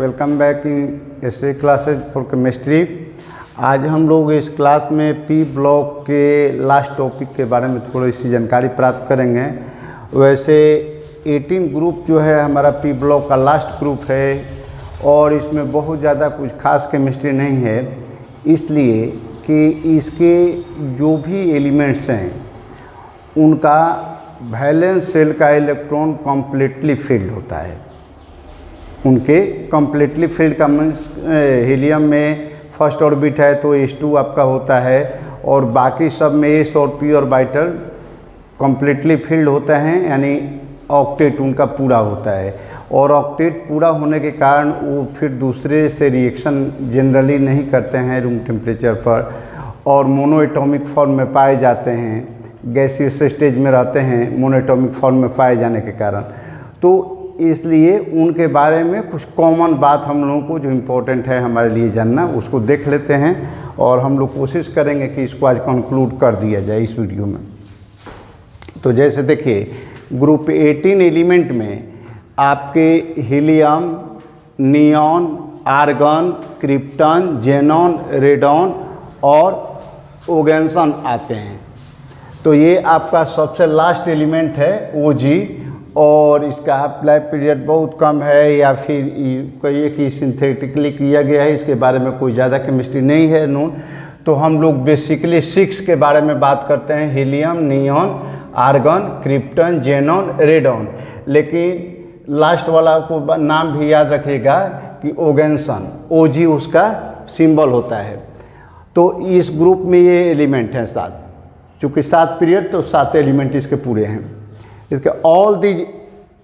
Welcome back in ऐसे classes for chemistry. आज हम लोग इस क्लास में पी ब्लॉक के लास्ट टॉपिक के बारे में थोड़ी सी जानकारी प्राप्त करेंगे। वैसे 18 ग्रुप जो है हमारा पी ब्लॉक का लास्ट ग्रुप है और इसमें बहुत ज़्यादा कुछ खास केमिस्ट्री नहीं है, इसलिए कि इसके जो भी एलिमेंट्स हैं उनका वैलेंस शेल का इलेक्ट्रॉन कम्प्लीटली फिल्ड होता है। उनके कम्प्लीटली फिल्ड का मीन्स हीलियम में फर्स्ट ऑर्बिट है तो H2 आपका होता है और बाकी सब में S और P ऑर्बिटल कम्प्लीटली फिल्ड होते हैं, यानी ऑक्टेट उनका पूरा होता है। और ऑक्टेट पूरा होने के कारण वो फिर दूसरे से रिएक्शन जनरली नहीं करते हैं रूम टेम्परेचर पर और मोनोएटॉमिक फॉर्म में पाए जाते हैं, गैसियस स्टेज में रहते हैं मोनोएटॉमिक फॉर्म में पाए जाने के कारण। तो इसलिए उनके बारे में कुछ कॉमन बात हम लोगों को जो इम्पोर्टेंट है हमारे लिए जानना, उसको देख लेते हैं और हम लोग कोशिश करेंगे कि इसको आज कंक्लूड कर दिया जाए इस वीडियो में। तो जैसे देखिए ग्रुप 18 एलिमेंट में आपके helium, neon, argon, krypton, xenon, radon और ओगेन्सन आते हैं। तो ये आपका सबसे लास्ट एलिमेंट है OG और इसका हाफ लाइफ पीरियड बहुत कम है या फिर कहिए कि सिंथेटिकली किया गया है, इसके बारे में कोई ज़्यादा केमिस्ट्री नहीं है नोन। तो हम लोग बेसिकली 6 के बारे में बात करते हैं, helium, neon, argon, krypton, xenon, radon. लेकिन लास्ट वाला को नाम भी याद रखिएगा कि ओगेन्सन, OG उसका सिंबल होता है। तो इस ग्रुप में ये एलिमेंट हैं 7, चूँकि 7 पीरियड तो 7 एलिमेंट इसके पूरे हैं। इसके all these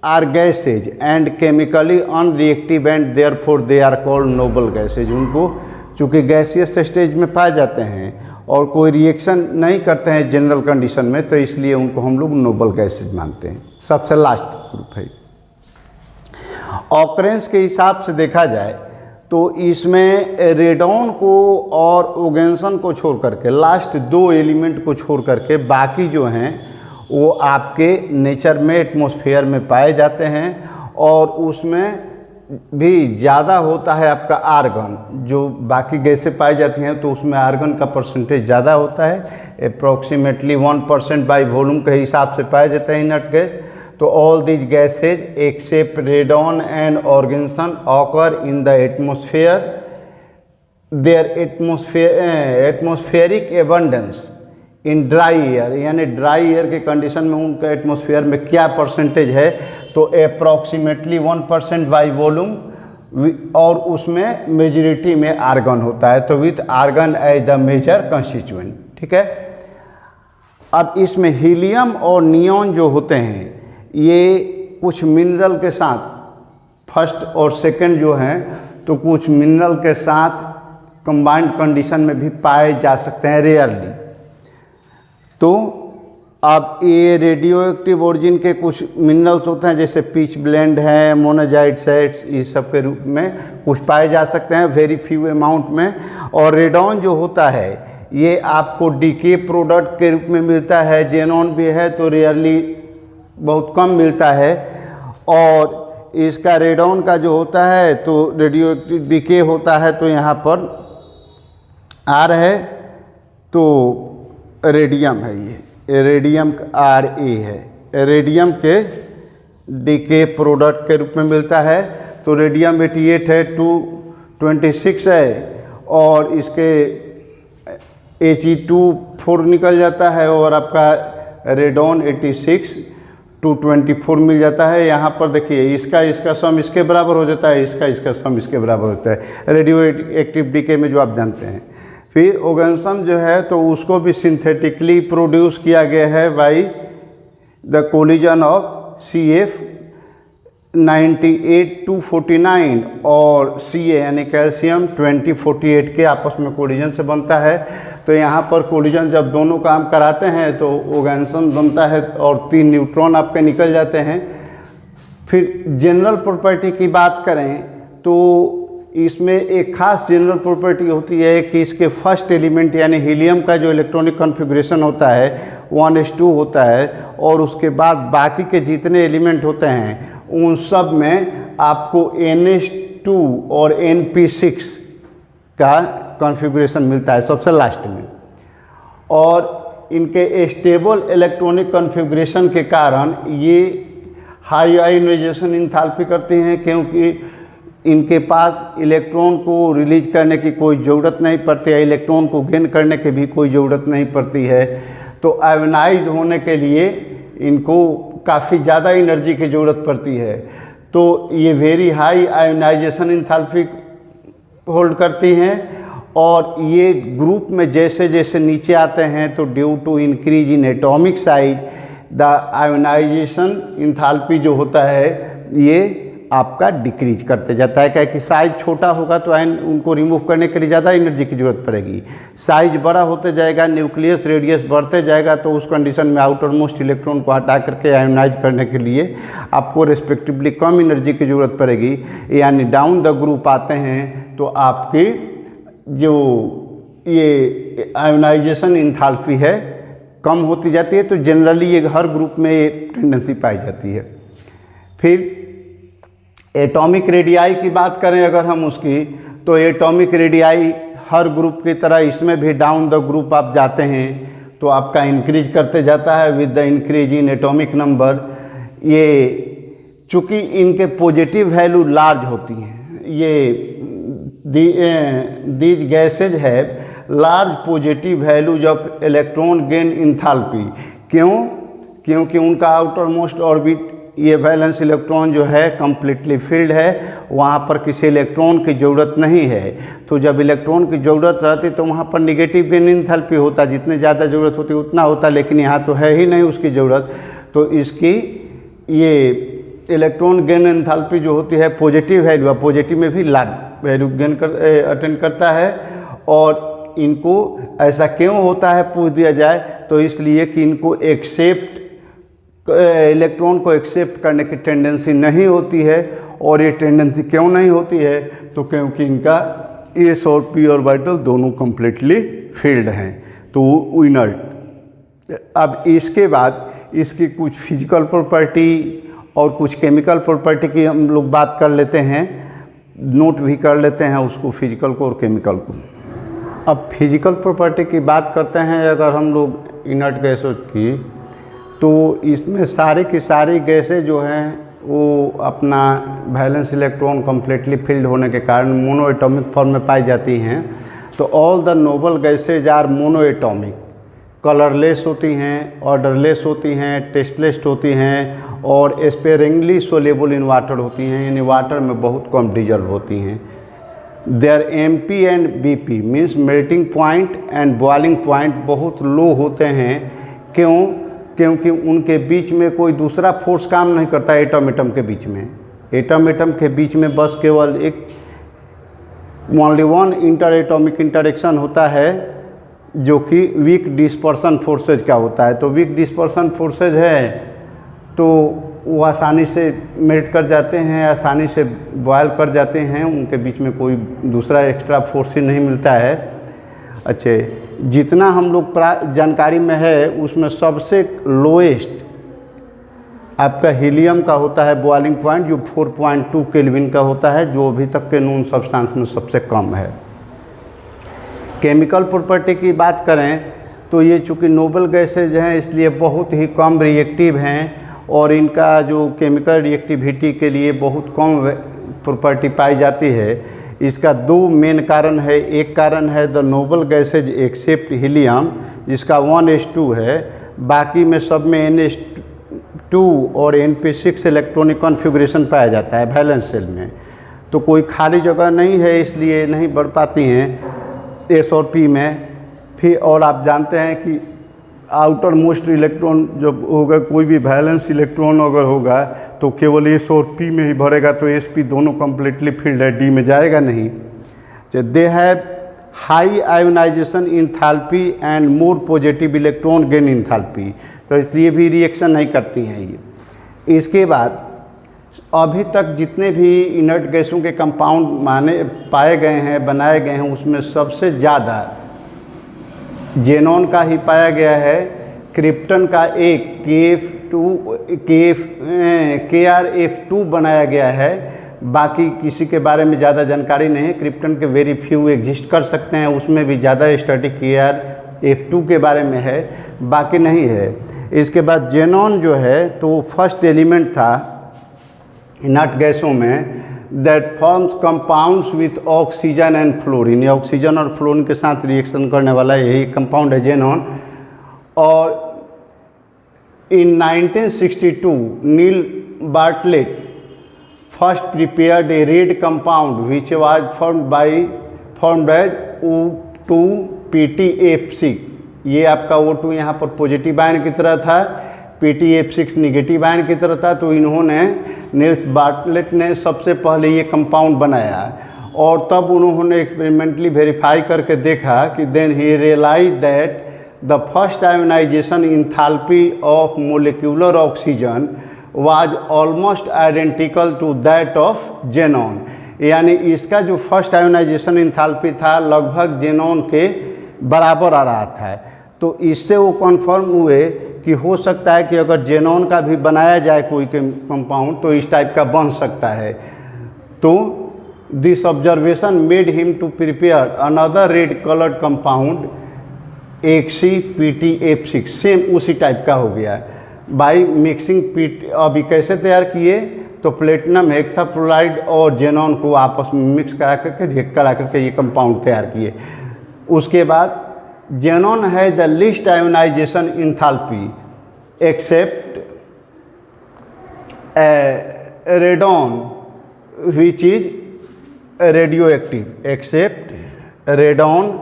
are gases and chemically unreactive and therefore they are called noble gases. उनको चूँकि गैसियस स्टेज में पाए जाते हैं और कोई रिएक्शन नहीं करते हैं जनरल कंडीशन में, तो इसलिए उनको हम लोग नोबल गैसेज मानते हैं। सबसे लास्ट ग्रुप है। ऑकरेंस के हिसाब से देखा जाए तो इसमें रेडॉन को और ओगेन्सन को छोड़ करके, लास्ट 2 एलिमेंट को छोड़ करके बाकी जो हैं वो आपके नेचर में एटमॉस्फेयर में पाए जाते हैं और उसमें भी ज़्यादा होता है आपका आर्गन। जो बाकी गैसें पाई जाती हैं तो उसमें आर्गन का परसेंटेज ज़्यादा होता है, अप्रॉक्सीमेटली 1% बाई वॉल्यूम के हिसाब से पाए जाते हैं इनर्ट गैस। तो all these gases except radon and oganesson occur in the atmosphere, their atmospheric abundance in dry air, यानी ड्राई एयर के कंडीशन में उनका एटमॉस्फेयर में क्या परसेंटेज है, तो अप्रॉक्सीमेटली 1% बाई वॉल्यूम और उसमें मेजॉरिटी में आर्गन होता है, तो with argon as the major constituent. ठीक है। अब इसमें हीलियम और नियॉन जो होते हैं ये कुछ मिनरल के साथ, फर्स्ट और सेकंड जो हैं तो कुछ मिनरल के साथ कंबाइंड कंडीशन में भी पाए जा सकते हैं रेयरली। तो अब ये रेडियो एक्टिव ओरिजिन के कुछ मिनरल्स होते हैं जैसे पीच ब्लेंड है, मोनाजाइट्स है, इस सब के रूप में कुछ पाए जा सकते हैं वेरी फ्यू अमाउंट में। और रेडॉन जो होता है ये आपको डीके प्रोडक्ट के रूप में मिलता है, जेनॉन भी है तो रेयरली बहुत कम मिलता है। और इसका रेडॉन का जो होता है तो रेडियो एक्टिव डीके होता है, तो यहाँ पर R है तो रेडियम है, ये रेडियम RA है, रेडियम के डीके प्रोडक्ट के रूप में मिलता है। तो रेडियम 88 है, 226 है और इसके He2 निकल जाता है और आपका रेडॉन 86 224 मिल जाता है। यहाँ पर देखिए इसका सम इसके बराबर हो जाता है, इसका सम इसके बराबर होता है रेडियो एक्टिव डीके में, जो आप जानते हैं। फिर ओगेन्सन जो है तो उसको भी सिंथेटिकली प्रोड्यूस किया गया है by the collision of CF 98-249 और Ca यानी कैल्शियम 2048 के आपस में कोलिजन से बनता है। तो यहाँ पर कोलिजन जब दोनों काम कराते हैं तो ओगेन्सन बनता है और 3 न्यूट्रॉन आपके निकल जाते हैं। फिर जनरल प्रॉपर्टी की बात करें तो इसमें एक खास जनरल प्रॉपर्टी होती है कि इसके फर्स्ट एलिमेंट यानी हीलियम का जो इलेक्ट्रॉनिक कॉन्फ़िगरेशन होता है 1s2 होता है और उसके बाद बाकी के जितने एलिमेंट होते हैं उन सब में आपको NH2 और NP6 का कॉन्फ़िगरेशन मिलता है सबसे लास्ट में। और इनके स्टेबल इलेक्ट्रॉनिक कॉन्फ़िगरेशन के कारण ये हाई आयोनाइजेशन इंथैल्पी करते हैं, क्योंकि इनके पास इलेक्ट्रॉन को रिलीज करने की कोई ज़रूरत नहीं पड़ती है, इलेक्ट्रॉन को गेन करने की भी कोई ज़रूरत नहीं पड़ती है। तो आयोनाइज होने के लिए इनको काफ़ी ज़्यादा एनर्जी की ज़रूरत पड़ती है। तो ये very high ionisation enthalpy hold करती हैं। और ये ग्रुप में जैसे जैसे नीचे आते हैं तो due to increase in atomic size the ionisation enthalpy जो होता है ये आपका डिक्रीज करते जाता है। क्या कि साइज छोटा होगा तो आयन उनको रिमूव करने के लिए ज़्यादा एनर्जी की ज़रूरत पड़ेगी। साइज बड़ा होते जाएगा, न्यूक्लियस रेडियस बढ़ते जाएगा, तो उस कंडीशन में आउटर मोस्ट इलेक्ट्रॉन को हटा करके आयोनाइज करने के लिए आपको रिस्पेक्टिवली कम एनर्जी की ज़रूरत पड़ेगी। यानी डाउन द ग्रुप आते हैं तो आपकी जो ये आयोनाइजेशन इंथैल्पी है कम होती जाती है। तो जनरली ये हर ग्रुप में ये टेंडेंसी पाई जाती है। फिर एटॉमिक रेडियाई की बात करें अगर हम उसकी, तो एटॉमिक रेडियाई हर ग्रुप की तरह इसमें भी डाउन द ग्रुप आप जाते हैं तो आपका इंक्रीज करते जाता है with the increase in atomic number. ये चूँकि इनके पॉजिटिव वैल्यू लार्ज होती हैं, ये these gases have large positive values of electron gain enthalpy. क्यों? क्योंकि उनका आउटर मोस्ट ऑर्बिट ये वैलेंस इलेक्ट्रॉन जो है कम्प्लीटली फिल्ड है, वहाँ पर किसी इलेक्ट्रॉन की ज़रूरत नहीं है। तो जब इलेक्ट्रॉन की ज़रूरत रहती तो वहाँ पर निगेटिव गेन इंथैल्पी होता, जितने ज़्यादा ज़रूरत होती उतना होता, लेकिन यहाँ तो है ही नहीं उसकी ज़रूरत। तो इसकी ये इलेक्ट्रॉन गेन इंथैल्पी जो होती है पॉजिटिव वैल्यू, पॉजिटिव में भी लार्ज वैल्यू गेन अटेंड करता है। और इनको ऐसा क्यों होता है पूछ दिया जाए तो इसलिए कि इनको एक्सेप्ट इलेक्ट्रॉन को एक्सेप्ट करने की टेंडेंसी नहीं होती है। और ये टेंडेंसी क्यों नहीं होती है? तो क्योंकि इनका एस और पी ऑर्बिटल दोनों कम्प्लीटली फील्ड हैं, तो इनर्ट। अब इसके बाद इसकी कुछ फिजिकल प्रॉपर्टी और कुछ केमिकल प्रॉपर्टी की हम लोग बात कर लेते हैं, नोट भी कर लेते हैं उसको, फिजिकल को और केमिकल को। अब फिजिकल प्रॉपर्टी की बात करते हैं अगर हम लोग इनर्ट गैसों की, तो इसमें सारी की सारी गैसें जो हैं वो अपना वैलेंस इलेक्ट्रॉन कम्प्लीटली फिल्ड होने के कारण मोनो एटॉमिक फॉर्म में पाई जाती हैं। तो all the noble gases are mono atomic, colourless होती हैं, ऑर्डरलेस होती हैं, टेस्टलेस होती हैं और स्पेरिंगली सोलेबल इन वाटर होती हैं, यानी वाटर में बहुत कम डिजॉल्व होती हैं। There MP and BP means melting point and boiling point बहुत लो होते हैं। क्यों? क्योंकि उनके बीच में कोई दूसरा फोर्स काम नहीं करता एटम एटम के बीच में। एटम एटम के बीच में बस केवल एक only one inter atomic interaction होता है जो कि वीक डिस्पर्सन फोर्सेज का होता है। तो वीक डिस्पर्सन फोर्सेज है तो वो आसानी से मेल्ट कर जाते हैं, आसानी से बॉयल कर जाते हैं, उनके बीच में कोई दूसरा एक्स्ट्रा फोर्स ही नहीं मिलता है। अच्छे, जितना हम लोग जानकारी में है उसमें सबसे लोएस्ट आपका हीलियम का होता है बॉइलिंग पॉइंट, जो 4.2 केल्विन का होता है, जो अभी तक के नोन सब्सटेंस में सबसे कम है। केमिकल प्रॉपर्टी की बात करें तो ये चूँकि नोबल गैसेज हैं इसलिए बहुत ही कम रिएक्टिव हैं और इनका जो केमिकल रिएक्टिविटी के लिए बहुत कम प्रॉपर्टी पाई जाती है। इसका दो मेन कारण है। एक कारण है the noble gases except helium जिसका 1s2 है, बाकी में सब में NH2 और NP6 इलेक्ट्रॉनिक कॉन्फ़िगरेशन पाया जाता है वैलेंस शेल में। तो कोई खाली जगह नहीं है इसलिए नहीं बढ़ पाती हैं S और P में। फिर और आप जानते हैं कि आउटर मोस्ट इलेक्ट्रॉन जब होगा, कोई भी वैलेंस इलेक्ट्रॉन अगर होगा तो केवल S और P में ही भरेगा, तो SP दोनों कम्प्लीटली फील्ड है, D में जाएगा नहीं। They have high ionisation enthalpy and more positive electron gain enthalpy, तो इसलिए भी रिएक्शन नहीं करती हैं ये। इसके बाद अभी तक जितने भी इनर्ट गैसों के कंपाउंड पाए गए हैं, बनाए गए हैं, उसमें सबसे ज़्यादा जेनॉन का ही पाया गया है। क्रिप्टन का एक KrF2 बनाया गया है, बाकी किसी के बारे में ज़्यादा जानकारी नहीं है। क्रिप्टन के वेरी फ्यू एग्जिस्ट कर सकते हैं, उसमें भी ज़्यादा स्टडी किया F2 के बारे में है, बाकी नहीं है। इसके बाद जेनॉन जो है तो फर्स्ट एलिमेंट था इनर्ट गैसों में that forms compounds with oxygen and fluorine. ये ऑक्सीजन और फ्लोरीन के साथ रिएक्शन करने वाला यही कंपाउंड है जेनॉन। और in 1962 Neil Bartlett first prepared a red compound which was formed as O2-PTF6। ये आपका O2 यहाँ पर पॉजिटिव आयन की तरह था, PTF6 निगेटिव आयन की तरह था। तो इन्होंने नील्स बार्टलेट ने सबसे पहले ये कंपाउंड बनाया और तब उन्होंने एक्सपेरिमेंटली वेरीफाई करके देखा कि then he realise that the first ionisation enthalpy of molecular oxygen was almost identical to that of xenon। यानी इसका जो फर्स्ट आयोनाइजेशन इंथैल्पी था लगभग जेनॉन के बराबर आ रहा था। तो इससे वो कन्फर्म हुए कि हो सकता है कि अगर जेनॉन का भी बनाया जाए कोई कंपाउंड तो इस टाइप का बन सकता है। तो this observation made him to prepare another red coloured compound XCPTF6, same उसी टाइप का हो गया बाई मिक्सिंग पीट। अभी कैसे तैयार किए तो प्लेटिनम हेक्साफ्लोराइड और जेनॉन को आपस में मिक्स करा करके रिएक्ट करा करके ये कंपाउंड तैयार किए। उसके बाद जेनॉन है the least ionisation enthalpy except radon which is radioactive, except radon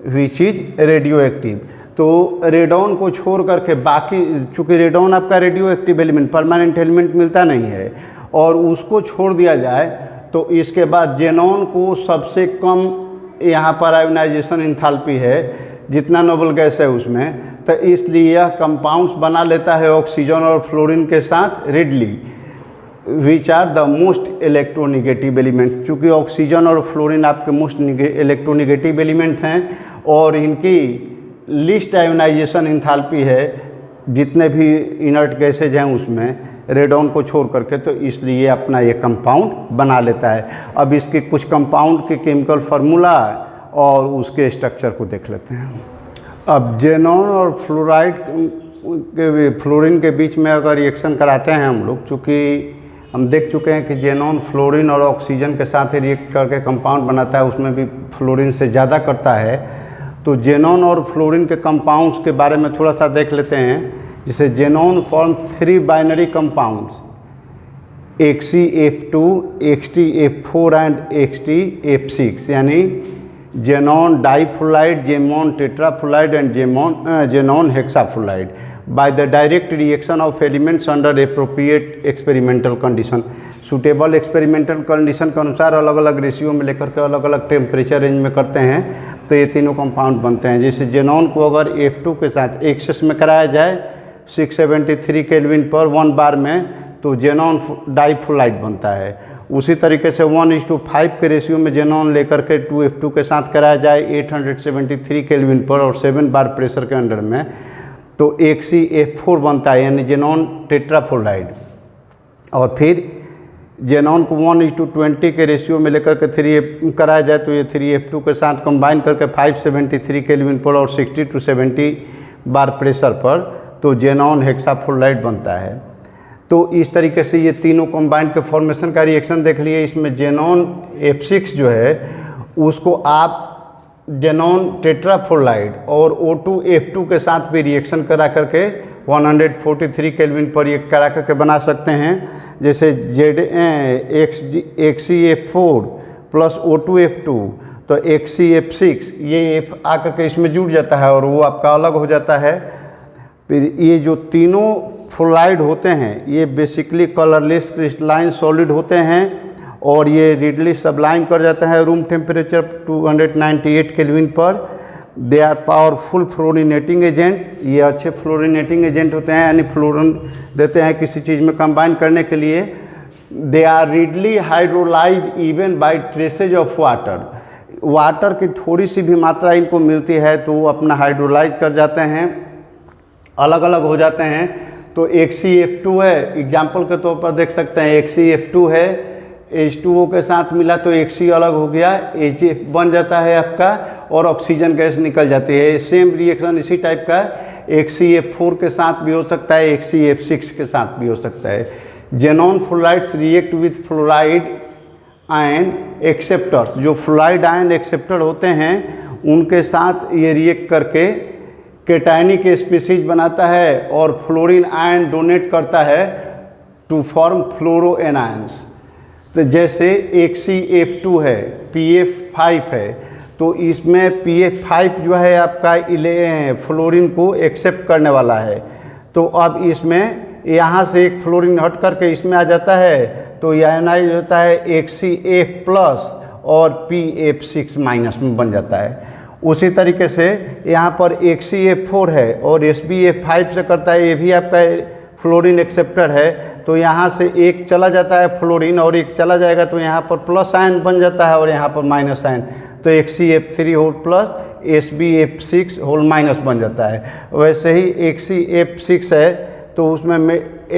which is radioactive. तो रेडॉन को छोड़ करके बाकी, चूँकि रेडॉन आपका radioactive element permanent element मिलता नहीं है और उसको छोड़ दिया जाए तो इसके बाद जेनॉन को सबसे कम यहाँ पर आयोनाइजेशन इंथैल्पी है जितना नोबल गैस है उसमें, तो इसलिए यह कंपाउंड्स बना लेता है ऑक्सीजन और फ्लोरीन के साथ readily which are the most electronegative element. चूँकि ऑक्सीजन और फ्लोरीन आपके मोस्ट इलेक्ट्रोनिगेटिव एलिमेंट हैं और इनकी लिस्ट आयोनाइजेशन इंथैल्पी है जितने भी इनर्ट गैसेज हैं उसमें रेडॉन को छोड़ करके, तो इसलिए अपना ये कंपाउंड बना लेता है। अब इसके कुछ कंपाउंड के केमिकल फार्मूला और उसके स्ट्रक्चर को देख लेते हैं। अब जेनॉन और फ्लोरीन के बीच में अगर रिएक्शन कराते हैं हम लोग, चूँकि हम देख चुके हैं कि जेनॉन फ्लोरीन और ऑक्सीजन के साथ ही रिएक्ट करके कंपाउंड बनाता है, उसमें भी फ्लोरीन से ज़्यादा करता है। तो जेनॉन और फ्लोरीन के कंपाउंड्स के बारे में थोड़ा सा देख लेते हैं। जैसे xenon form 3 binary compounds XCF2, XTF4 and XTF6, यानी xenon difluoride, xenon tetrafluoride and xenon hexafluoride by the direct reaction of elements under appropriate experimental condition. Suitable experimental condition के अनुसार अलग अलग रेशियो में लेकर के अलग अलग टेम्परेचर रेंज में करते हैं तो ये तीनों कंपाउंड बनते हैं। जैसे जेनॉन को अगर F2 के साथ एक्सेस में कराया जाए 673 केल्विन पर 1 बार में तो जेनॉन डाइफ्लोराइड बनता है। उसी तरीके से 1:5 के रेशियो में जेनॉन लेकर के 2F2 के साथ कराया जाए 873 केल्विन पर और 7 बार प्रेशर के अंडर में तो XCF4 बनता है, यानी जेनॉन टेट्राफ्लोराइड। और फिर जेनॉन को 1:20 के रेशियो में लेकर के 3 कराया जाए तो ये 3F2 के साथ कंबाइन करके 573 केल्विन पर और 60 to 70 बार प्रेशर पर तो जेनॉन हेक्साफ्लोराइड बनता है। तो इस तरीके से ये तीनों कंबाइंड के फॉर्मेशन का रिएक्शन देख लिए। इसमें जेनॉन F6 जो है उसको आप जेनॉन टेट्राफ्लोराइड और O2F2 के साथ भी रिएक्शन करा करके 143 केल्विन पर ये करा करके बना सकते हैं। जैसे XCF4 प्लस O2F2 तो XCF6 ये F आकर के इसमें जुड़ जाता है और वो आपका अलग हो जाता है। फिर ये जो तीनों फ्लोराइड होते हैं ये बेसिकली कलरलेस क्रिस्टलाइन सॉलिड होते हैं और ये रिडली सबलाइम कर जाता है रूम टेम्परेचर 298 केल्विन पर। They are powerful fluorinating agents, ये अच्छे फ्लोरिनेटिंग एजेंट होते हैं, यानी फ्लोरिन देते हैं किसी चीज़ में कंबाइन करने के लिए। They are readily hydrolyse even by traces of water, water की थोड़ी सी भी मात्रा इनको मिलती है तो वो अपना हाइड्रोलाइज कर जाते हैं, अलग अलग हो जाते हैं। तो XCF2 है, एग्जाम्पल के तौर पर देख सकते हैं XCF2 है, H2O के साथ मिला तो एक सी अलग हो गया, HF बन जाता है आपका और ऑक्सीजन गैस निकल जाती है। सेम रिएक्शन इसी टाइप का एक CF4 के साथ भी हो सकता है, एक CF6 के साथ भी हो सकता है। Xenon fluorides react with fluoride ion acceptors, जो फ्लोराइड आयन एक्सेप्टर होते हैं उनके साथ ये रिएक्ट करके कैटायनिक स्पीसीज बनाता है और फ्लोरीन आयन डोनेट करता है टू फॉर्म फ्लोरो एनायंस। तो जैसे एक CF2 है, PF5 है, तो इसमें PF5 जो है आपका फ्लोरीन को एक्सेप्ट करने वाला है। तो अब इसमें यहाँ से एक फ्लोरीन हट करके इसमें आ जाता है तो यह आयनाइज होता है एक CF+ और PF6- में बन जाता है। उसी तरीके से यहाँ पर एक CF4 है और SbF5 से करता है, ये भी आपका फ्लोरीन एक्सेप्टर है। तो यहाँ से एक चला जाता है फ्लोरीन और एक चला जाएगा तो यहाँ पर प्लस आयन बन जाता है और यहाँ पर माइनस आयन, तो एक CF3+ SbF6- बन जाता है। वैसे ही एक CF6 है तो उसमें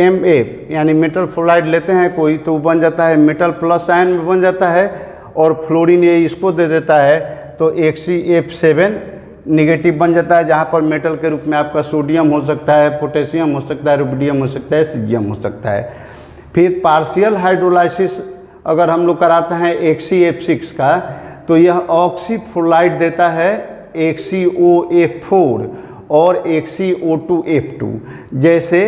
MF यानी मेटल फ्लोराइड लेते हैं कोई, तो बन जाता है मेटल प्लस आयन में बन जाता है और फ्लोरीन ये इसको दे देता है तो एक CF7 निगेटिव बन जाता है, जहाँ पर मेटल के रूप में आपका सोडियम हो सकता है, पोटेशियम हो सकता है, रुबिडियम हो सकता है, सीजियम हो सकता है। फिर पार्शियल हाइड्रोलाइसिस अगर हम लोग कराते हैं एक CF6 का तो यह ऑक्सीफ्लोराइड देता है एक COF4 और एक CO2F2। जैसे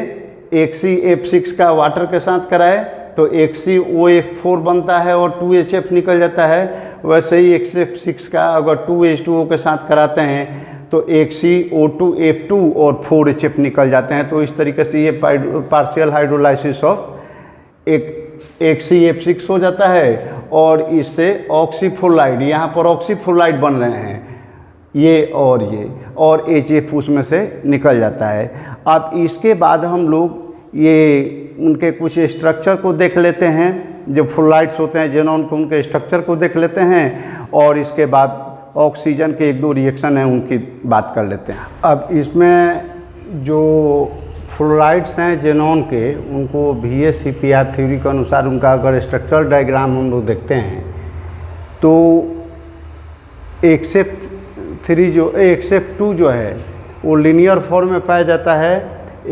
एक CF6 का वाटर के साथ कराए तो एक COF4 बनता है और 2HF निकल जाता है। वैसे ही एक CF6 का अगर 2H2O के साथ कराते हैं तो एक CO2F2 और 4HF निकल जाते हैं। तो इस तरीके से ये पार्शियल हाइड्रोलाइसिस ऑफ एक CF6 हो जाता है और इससे ऑक्सीफ्लोराइड, यहाँ पर ऑक्सीफ्लोराइड बन रहे हैं ये और HF उसमें से निकल जाता है। अब इसके बाद हम लोग ये उनके कुछ स्ट्रक्चर को देख लेते हैं, जो फ्लोराइड्स होते हैं जेनॉन को, उनके स्ट्रक्चर को देख लेते हैं और इसके बाद ऑक्सीजन के 1-2 रिएक्शन हैं उनकी बात कर लेते हैं। अब इसमें जो फ्लोराइड्स हैं जेनॉन के, उनको VSEPR थ्योरी के अनुसार उनका अगर स्ट्रक्चरल डायग्राम हम लोग देखते हैं तो एक्सेप्ट 2 जो है वो लीनियर फॉर्म में पाया जाता है,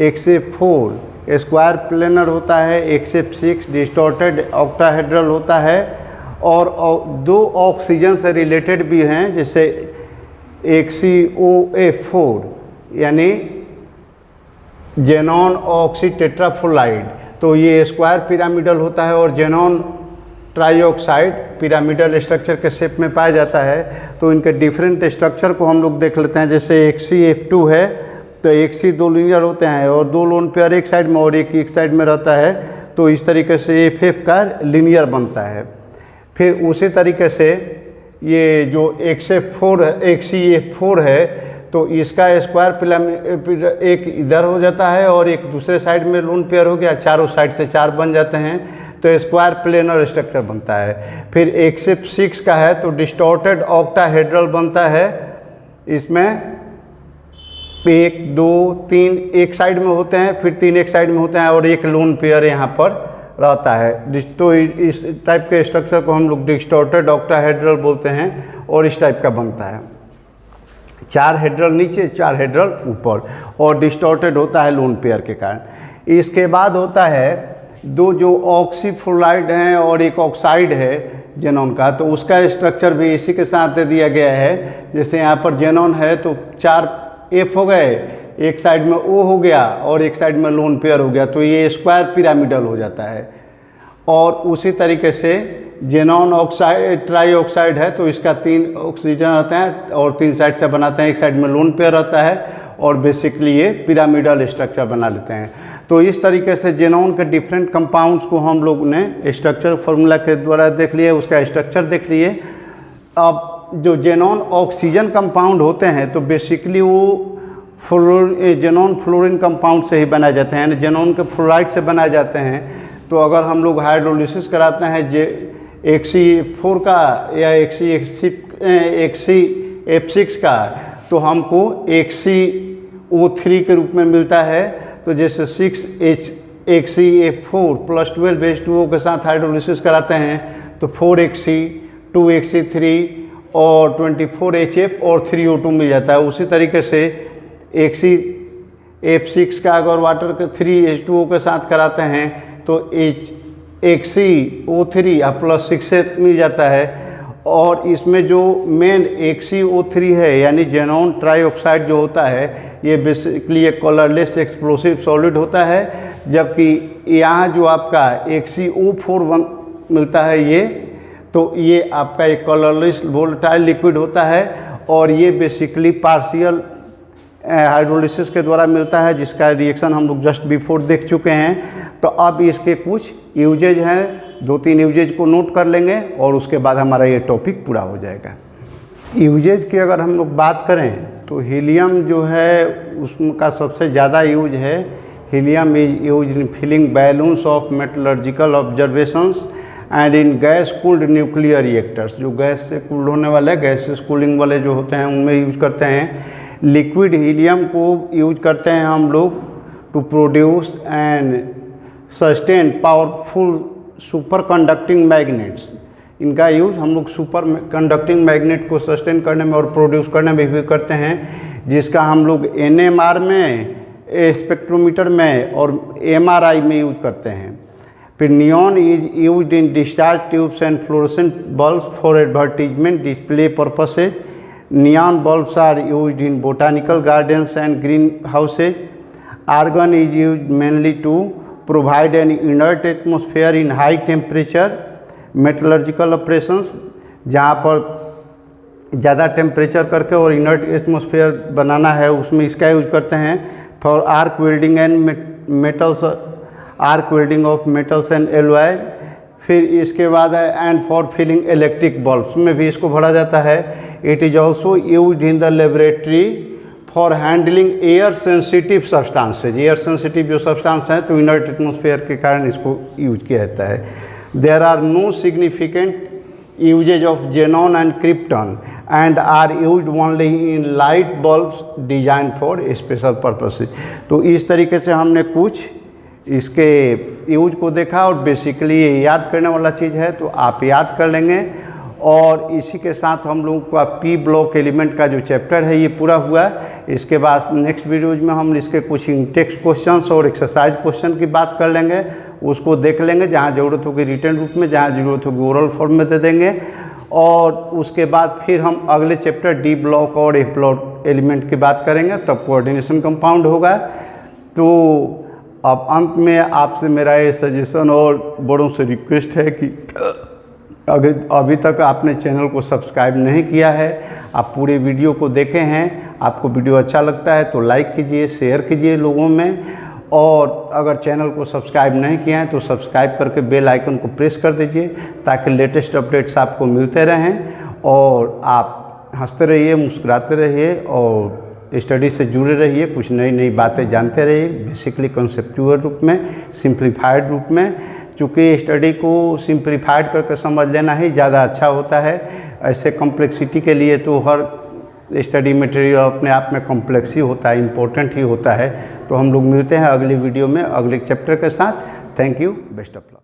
XF4 स्क्वायर प्लेनर होता है, XF6 डिस्टॉर्टेड ऑक्टाहेड्रल होता है और 2 ऑक्सीजन से रिलेटेड भी हैं, जैसे एक COF4 यानी जेनॉन ऑक्सी टेट्राफ्लोराइड, तो ये स्क्वायर पिरामिडल होता है और जेनॉन ट्राईऑक्साइड पिरामिडल स्ट्रक्चर के शेप में पाया जाता है। तो इनके डिफरेंट स्ट्रक्चर को हम लोग देख लेते हैं। जैसे एक CF2 है तो एक C 2 लीनियर होते हैं और 2 लोन पेयर एक साइड में और एक साइड में रहता है, तो इस तरीके से FF का लीनियर बनता है। फिर उसी तरीके से ये जो एक CF4 है तो इसका स्क्वायर पिरामिड एक इधर हो जाता है और एक दूसरे साइड में लोन पेयर हो गया, चारों साइड से 4 बन जाते हैं तो स्क्वायर प्लेनर स्ट्रक्चर बनता है। फिर XF6 का है तो डिस्टॉर्टेड ऑक्टाहेड्रल बनता है, इसमें 1 2 3 एक साइड में होते हैं, फिर 3 एक साइड में होते हैं और एक लोन पेयर यहाँ पर रहता है। तो इस टाइप के स्ट्रक्चर को हम लोग डिस्टॉर्टेड ऑक्टाहेड्रल बोलते हैं और इस टाइप का बनता है। 4 हेड्रल नीचे 4 हेड्रल ऊपर और डिस्टॉर्टेड होता है लोन पेयर के कारण। इसके बाद होता है 2 जो ऑक्सीफ्लोराइड हैं और एक ऑक्साइड है जेनॉन का, तो उसका स्ट्रक्चर भी इसी के साथ दे दिया गया है। जैसे यहाँ पर जेनॉन है तो 4 F हो गए, एक साइड में O हो गया और एक साइड में लोन पेयर हो गया, तो ये स्क्वायर पिरामिडल हो जाता है। और उसी तरीके से जेनॉन ऑक्साइड ट्राईऑक्साइड है तो इसका 3 ऑक्सीजन रहते हैं और 3 साइड से बनाते हैं, एक साइड में लोन पेयर रहता है और बेसिकली ये पिरामिडल स्ट्रक्चर बना लेते हैं। तो इस तरीके से जेनॉन के डिफरेंट कंपाउंड्स को हम लोग ने स्ट्रक्चर फार्मूला के द्वारा देख लिए, उसका स्ट्रक्चर देख लिए। अब जो जेनॉन ऑक्सीजन कंपाउंड होते हैं तो बेसिकली वो जेनॉन फ्लोरीन कंपाउंड से ही बनाए जाते हैं, यानी जेनॉन के फ्लोराइड से बनाए जाते हैं। तो अगर हम लोग हाइड्रोलिसिस कराते हैं एक CF4 का या एक CF6 का तो हमको एक CO3 के रूप में मिलता है। तो जैसे HCF4 प्लस 12H2O के साथ हाइड्रोलिसिस कराते हैं तो 4HC 2HC3 और 24HF और 3O2 मिल जाता है। उसी तरीके से HCF6 का अगर वाटर के 3H2O के साथ कराते हैं तो HCO3 प्लस 6H मिल जाता है। और इसमें जो मेन HCO3 है यानी जेनॉन ट्राईऑक्साइड जो होता है ये बेसिकली एक कलरलेस एक्सप्लोसिव सॉलिड होता है, जबकि यहाँ जो आपका HCO4 मिलता है ये आपका एक कलरलेस वोलेटाइल लिक्विड होता है और ये बेसिकली पार्शियल हाइड्रोलिसिस के द्वारा मिलता है, जिसका रिएक्शन हम लोग जस्ट बिफोर देख चुके हैं। तो अब इसके कुछ यूजेज हैं, 2-3 यूजेज को नोट कर लेंगे और उसके बाद हमारा ये टॉपिक पूरा हो जाएगा। यूजेज की अगर हम लोग बात करें तो हीलियम जो है उसका सबसे ज़्यादा यूज है। Helium is use in filling balloons of metallurgical observations and in gas cooled nuclear reactors. जो गैस से कूल्ड होने वाले गैसेस कूलिंग वाले जो होते हैं उनमें यूज करते हैं। लिक्विड हीलियम को यूज करते हैं हम लोग to produce and sustain powerful superconducting magnets. इनका यूज हम लोग सुपर कंडक्टिंग मैग्नेट को सस्टेन करने में और प्रोड्यूस करने में भी करते हैं, जिसका हम लोग NMR में, स्पेक्ट्रोमीटर में और MRI में यूज करते हैं। फिर neon is used in discharge tubes and fluorescent bulbs for advertisement display purposes. Neon bulbs are used in botanical gardens and greenhouses. Argon is used mainly to provide an inert atmosphere in high temperature metallurgical operations, जहाँ पर ज़्यादा temperature करके और inert atmosphere बनाना है उसमें इसका use करते हैं। For arc welding and metals, arc welding of metals and alloy. फिर इसके बाद है and for filling electric bulbs में भी इसको भरा जाता है। It is also use in the laboratory for handling air sensitive substances. Air sensitive जो सब्सटेंस हैं तो इनर्ट एटमॉस्फेयर के कारण इसको यूज किया जाता है। There are no significant usages of xenon and krypton and are used only in light bulbs design for special purposes. तो इस तरीके से हमने कुछ इसके यूज को देखा और बेसिकली ये याद करने वाला चीज़ है तो आप याद कर लेंगे। और इसी के साथ हम लोगों का P ब्लॉक एलिमेंट का जो चैप्टर है ये पूरा हुआ। इसके बाद नेक्स्ट वीडियोज में हम इसके कुछ टेक्स्ट क्वेश्चंस और एक्सरसाइज क्वेश्चन की बात कर लेंगे, उसको देख लेंगे। जहाँ ज़रूरत होगी रिटन रूप में, जहाँ ज़रूरत होगी ओरल फॉर्म में दे देंगे। और उसके बाद फिर हम अगले चैप्टर D ब्लॉक और F ब्लॉक एलिमेंट की बात करेंगे, तब कोऑर्डिनेशन कंपाउंड होगा। तो अब अंत में आपसे मेरा ये सजेशन और बड़ों से रिक्वेस्ट है कि अभी तक आपने चैनल को सब्सक्राइब नहीं किया है, आप पूरे वीडियो को देखे हैं, आपको वीडियो अच्छा लगता है तो लाइक कीजिए, शेयर कीजिए लोगों में। और अगर चैनल को सब्सक्राइब नहीं किया है तो सब्सक्राइब करके बेल आइकन को प्रेस कर दीजिए ताकि लेटेस्ट अपडेट्स आपको मिलते रहें और आप हंसते रहिए, मुस्कुराते रहिए और स्टडी से जुड़े रहिए, कुछ नई नई बातें जानते रहिए, बेसिकली कंसेप्चुअल रूप में, सिंप्लीफाइड रूप में। चूँकि स्टडी को सिंप्लीफाइड करके समझ लेना ही ज़्यादा अच्छा होता है। ऐसे कॉम्प्लेक्सिटी के लिए तो हर स्टडी मटेरियल अपने आप में कॉम्प्लेक्स ही होता है, इम्पोर्टेंट ही होता है। तो हम लोग मिलते हैं अगली वीडियो में अगले चैप्टर के साथ। Thank you, best of luck.